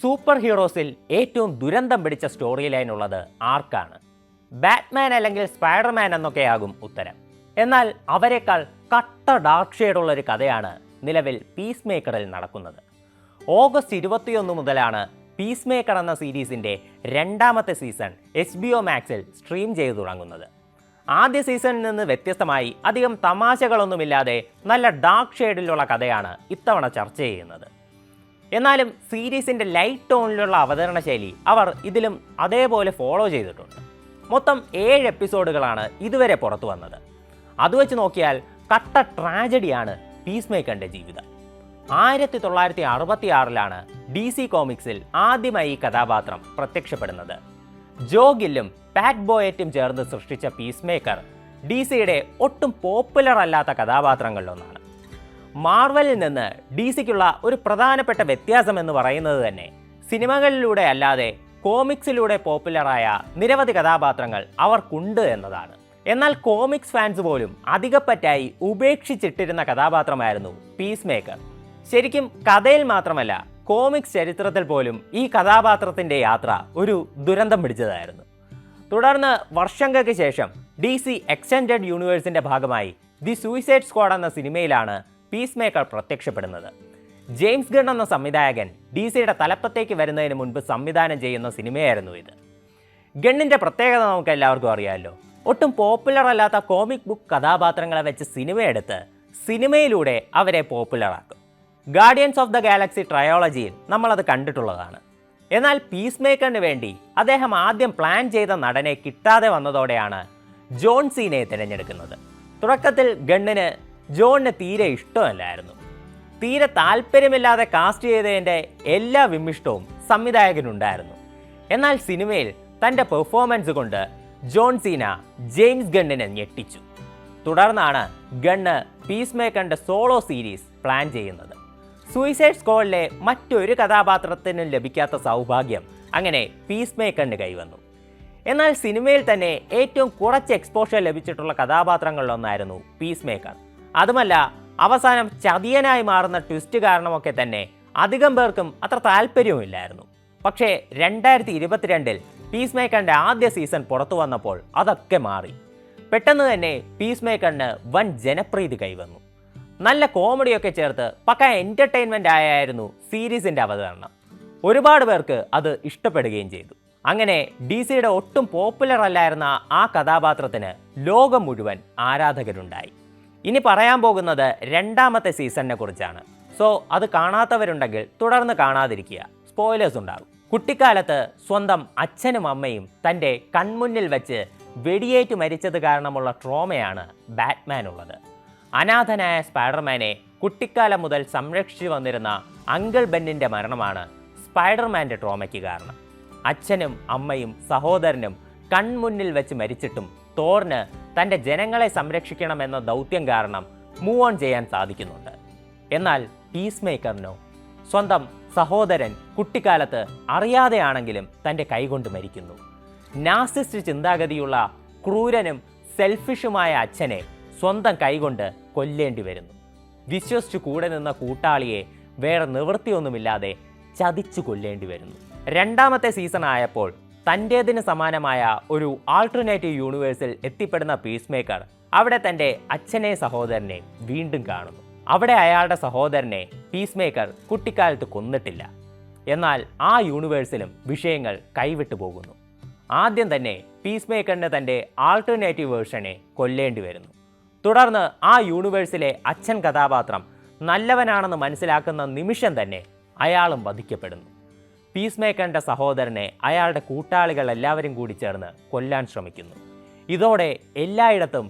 Super ഹീറോസിൽ ഏറ്റവും ദുരന്തം പിടിച്ച സ്റ്റോറി ലൈൻ ഉള്ളത് ആർക്കാണ്? ബാറ്റ്മാൻ അല്ലെങ്കിൽ സ്പൈഡർമാൻ എന്നൊക്കെയാകും ഉത്തരം. എന്നാൽ അവരെക്കാൾ കട്ട ഡാർക്ക് ഷെയ്ഡുള്ള ഒരു കഥയാണ് നിലവിൽ പീസ് മേക്കറിൽ നടക്കുന്നത്. ഓഗസ്റ്റ് 21 മുതലാണ് പീസ് മേക്കർ എന്ന സീരീസിൻ്റെ രണ്ടാമത്തെ സീസൺ HBO മാക്സിൽ സ്ട്രീം ചെയ്തു തുടങ്ങുന്നത്. ആദ്യ സീസണിൽ നിന്ന് വ്യത്യസ്തമായി അധികം തമാശകളൊന്നുമില്ലാതെ നല്ല ഡാർക്ക് ഷെയ്ഡിലുള്ള കഥയാണ് ഇത്തവണ ചർച്ച ചെയ്യുന്നത്. എന്നാലും സീരീസിൻ്റെ ലൈറ്റ് ടോണിലുള്ള അവതരണ ശൈലി അവർ ഇതിലും അതേപോലെ ഫോളോ ചെയ്തിട്ടുണ്ട്. മൊത്തം 7 എപ്പിസോഡുകളാണ് ഇതുവരെ പുറത്തു വന്നത്. അതുവെച്ച് നോക്കിയാൽ കട്ട ട്രാജഡിയാണ് പീസ് മേക്കറിൻ്റെ ജീവിതം. 1966 DC കോമിക്സിൽ ആദ്യമായി ഈ കഥാപാത്രം പ്രത്യക്ഷപ്പെടുന്നത്. ജോ ഗില്ലും പാറ്റ് ബോയറ്റും ചേർന്ന് സൃഷ്ടിച്ച പീസ് മേക്കർ DCയുടെ ഒട്ടും പോപ്പുലർ അല്ലാത്ത കഥാപാത്രങ്ങളിലൊന്നാണ്. മാർവലിൽ നിന്ന് DCക്കുള്ള ഒരു പ്രധാനപ്പെട്ട വ്യത്യാസം എന്ന് പറയുന്നത് തന്നെ സിനിമകളിലൂടെ അല്ലാതെ കോമിക്സിലൂടെ പോപ്പുലറായ നിരവധി കഥാപാത്രങ്ങൾ അവർക്കുണ്ട് എന്നതാണ്. എന്നാൽ കോമിക്സ് ഫാൻസ് പോലും അധികപ്പറ്റായി ഉപേക്ഷിച്ചിട്ടിരുന്ന കഥാപാത്രമായിരുന്നു പീസ് മേക്കർ. ശരിക്കും കഥയിൽ മാത്രമല്ല, കോമിക്സ് ചരിത്രത്തിൽ പോലും ഈ കഥാപാത്രത്തിൻ്റെ യാത്ര ഒരു ദുരന്തം പിടിച്ചതായിരുന്നു. തുടർന്ന് വർഷങ്ങൾക്ക് ശേഷം DC എക്സ്റ്റൻഡഡ് യൂണിവേഴ്സിൻ്റെ ഭാഗമായി ദി സൂയിസൈഡ് സ്ക്വാഡ് എന്ന സിനിമയിലാണ് പീസ് മേക്കർ പ്രത്യക്ഷപ്പെടുന്നത്. ജെയിംസ് ഗൺ എന്ന സംവിധായകൻ DCയുടെ തലപ്പത്തേക്ക് വരുന്നതിന് മുൻപ് സംവിധാനം ചെയ്യുന്ന സിനിമയായിരുന്നു ഇത്. ഗണ്ണിൻ്റെ പ്രത്യേകത നമുക്ക് എല്ലാവർക്കും അറിയാമല്ലോ. ഒട്ടും പോപ്പുലർ അല്ലാത്ത കോമിക് ബുക്ക് കഥാപാത്രങ്ങളെ വെച്ച് സിനിമയെടുത്ത് സിനിമയിലൂടെ അവരെ പോപ്പുലറാക്കും. ഗാർഡിയൻസ് ഓഫ് ദ ഗാലക്സി ട്രയോളജിയിൽ നമ്മളത് കണ്ടിട്ടുള്ളതാണ്. എന്നാൽ പീസ് മേക്കറിന് വേണ്ടി അദ്ദേഹം ആദ്യം പ്ലാൻ ചെയ്ത നടനെ കിട്ടാതെ വന്നതോടെയാണ് ജോൺ സീനയെ തിരഞ്ഞെടുക്കുന്നത്. തുടക്കത്തിൽ ഗണ്ണിന് ജോണിന് തീരെ ഇഷ്ടമല്ലായിരുന്നു. തീരെ താല്പര്യമില്ലാതെ കാസ്റ്റ് ചെയ്തതിൻ്റെ എല്ലാ വിമിഷ്ടവും സംവിധായകനുണ്ടായിരുന്നു. എന്നാൽ സിനിമയിൽ തൻ്റെ പെർഫോമൻസ് കൊണ്ട് ജോൺ സീന ജെയിംസ് ഗണ്ണിനെ ഞെട്ടിച്ചു. തുടർന്നാണ് ഗണ്ണ് പീസ് മേക്കറിൻ്റെ സോളോ സീരീസ് പ്ലാൻ ചെയ്യുന്നത്. സൂയിസൈഡ് സ്ക്വാഡിലെ മറ്റൊരു കഥാപാത്രത്തിനും ലഭിക്കാത്ത സൗഭാഗ്യം അങ്ങനെ പീസ് മേക്കറിന് കൈവന്നു. എന്നാൽ സിനിമയിൽ തന്നെ ഏറ്റവും കുറച്ച് എക്സ്പോഷർ ലഭിച്ചിട്ടുള്ള കഥാപാത്രങ്ങളിലൊന്നായിരുന്നു പീസ് മേക്കർ. അതുമല്ല, അവസാനം ചതിയനായി മാറുന്ന ട്വിസ്റ്റ് കാരണമൊക്കെ തന്നെ അധികം പേർക്കും അത്ര താല്പര്യവുമില്ലായിരുന്നു. പക്ഷേ 2022 പീസ് മേക്കറിൻ്റെ ആദ്യ സീസൺ പുറത്തു വന്നപ്പോൾ അതൊക്കെ മാറി. പെട്ടെന്ന് തന്നെ പീസ് മേക്കറിന് വൻ ജനപ്രീതി കൈവന്നു. നല്ല കോമഡിയൊക്കെ ചേർത്ത് പക്ക എൻ്റർടൈൻമെൻ്റ് ആയിരുന്നു സീരീസിൻ്റെ അവതരണം. ഒരുപാട് പേർക്ക് അത് ഇഷ്ടപ്പെടുകയും ചെയ്തു. അങ്ങനെ DCയുടെ ഒട്ടും പോപ്പുലർ അല്ലായിരുന്ന ആ കഥാപാത്രത്തിന് ലോകം മുഴുവൻ ആരാധകരുണ്ടായി. ഇനി പറയാൻ പോകുന്നത് രണ്ടാമത്തെ സീസണിനെ കുറിച്ചാണ്. സോ അത് കാണാത്തവരുണ്ടെങ്കിൽ തുടർന്ന് കാണാതിരിക്കുക, സ്പോയിലേഴ്സ് ഉണ്ടാകും. കുട്ടിക്കാലത്ത് സ്വന്തം അച്ഛനും അമ്മയും തൻ്റെ കൺമുന്നിൽ വെച്ച് വെടിയേറ്റ് മരിച്ചത് കാരണമുള്ള ട്രോമയാണ് ബാറ്റ്മാനുള്ളത്. അനാഥനായ സ്പൈഡർമാനെ കുട്ടിക്കാലം മുതൽ സംരക്ഷിച്ചു വന്നിരുന്ന അങ്കിൾ ബെന്നിൻ്റെ മരണമാണ് സ്പൈഡർമാൻ്റെ ട്രോമയ്ക്ക് കാരണം. അച്ഛനും അമ്മയും സഹോദരനും കൺമുന്നിൽ വെച്ച് മരിച്ചിട്ടും തോറിന് തൻ്റെ ജനങ്ങളെ സംരക്ഷിക്കണമെന്ന ദൗത്യം കാരണം മൂവ് ഓൺ ചെയ്യാൻ സാധിക്കുന്നുണ്ട്. എന്നാൽ പീസ് മേക്കറിനോ സ്വന്തം സഹോദരൻ കുട്ടിക്കാലത്ത് അറിയാതെയാണെങ്കിലും തൻ്റെ കൈകൊണ്ട് മരിക്കുന്നു. നാസിസ്റ്റ് ചിന്താഗതിയുള്ള ക്രൂരനും സെൽഫിഷുമായ അച്ഛനെ സ്വന്തം കൈകൊണ്ട് കൊല്ലേണ്ടി വരുന്നു. വിശ്വസിച്ചു കൂടെ നിന്ന കൂട്ടാളിയെ വേറെ നിവൃത്തിയൊന്നുമില്ലാതെ ചതിച്ചു കൊല്ലേണ്ടി വരുന്നു. രണ്ടാമത്തെ സീസൺ ആയപ്പോൾ തൻ്റേതിന് സമാനമായ ഒരു ആൾട്ടർനേറ്റീവ് യൂണിവേഴ്സിൽ എത്തിപ്പെടുന്ന പീസ് മേക്കർ അവിടെ തൻ്റെ അച്ഛനെ സഹോദരനെ വീണ്ടും കാണുന്നു. അവിടെ അയാളുടെ സഹോദരനെ പീസ് മേക്കർ കുട്ടിക്കാലത്ത് കൊന്നിട്ടില്ല. എന്നാൽ ആ യൂണിവേഴ്സിലും വിഷയങ്ങൾ കൈവിട്ടു പോകുന്നു. ആദ്യം തന്നെ പീസ് മേക്കറിന് തൻ്റെ ആൾട്ടർനേറ്റീവ് വേർഷനെ കൊല്ലേണ്ടി വരുന്നു. തുടർന്ന് ആ യൂണിവേഴ്സിലെ അച്ഛൻ കഥാപാത്രം നല്ലവനാണെന്ന് മനസ്സിലാക്കുന്ന നിമിഷം തന്നെ അയാളും വധിക്കപ്പെടുന്നു. പീസ് മേക്കറിൻ്റെ സഹോദരനെ അയാളുടെ കൂട്ടാളികൾ എല്ലാവരും കൂടി ചേർന്ന് കൊല്ലാൻ ശ്രമിക്കുന്നു. ഇതോടെ എല്ലായിടത്തും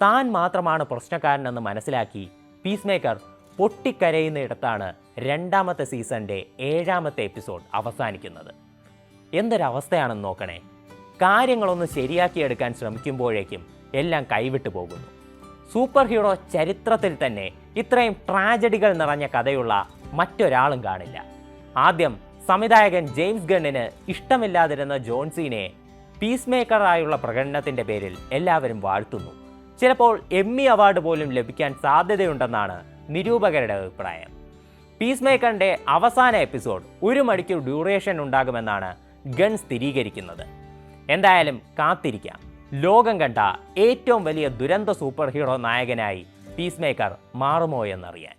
താൻ മാത്രമാണ് പ്രശ്നക്കാരനെന്ന് മനസ്സിലാക്കി പീസ് മേക്കർ പൊട്ടിക്കരയുന്നിടത്താണ് രണ്ടാമത്തെ സീസണിൻ്റെ 7ാമത്തെ എപ്പിസോഡ് അവസാനിക്കുന്നത്. എന്തൊരവസ്ഥയാണെന്ന് നോക്കണേ. കാര്യങ്ങളൊന്ന് ശരിയാക്കിയെടുക്കാൻ ശ്രമിക്കുമ്പോഴേക്കും എല്ലാം കൈവിട്ടു പോകുന്നു. സൂപ്പർ ഹീറോ ചരിത്രത്തിൽ തന്നെ ഇത്രയും ട്രാജഡികൾ നിറഞ്ഞ കഥയുള്ള മറ്റൊരാളും കാണില്ല. ആദ്യം സംവിധായകൻ ജെയിംസ് ഗണ്ണിന് ഇഷ്ടമില്ലാതിരുന്ന ജോൺ സീനയെ പീസ് മേക്കറായുള്ള പ്രകടനത്തിൻ്റെ പേരിൽ എല്ലാവരും വാഴ്ത്തുന്നു. ചിലപ്പോൾ എമ്മി അവാർഡ് പോലും ലഭിക്കാൻ സാധ്യതയുണ്ടെന്നാണ് നിരൂപകരുടെ അഭിപ്രായം. പീസ് മേക്കറിൻ്റെ അവസാന എപ്പിസോഡ് 1 മണിക്കൂർ ഡ്യൂറേഷൻ ഉണ്ടാകുമെന്നാണ് ഗൺ സ്ഥിരീകരിക്കുന്നത്. എന്തായാലും കാത്തിരിക്കാം. ലോകം കണ്ട ഏറ്റവും വലിയ ദുരന്ത സൂപ്പർ ഹീറോ നായകനായി പീസ് മേക്കർ മാറുമോ എന്നറിയാൻ.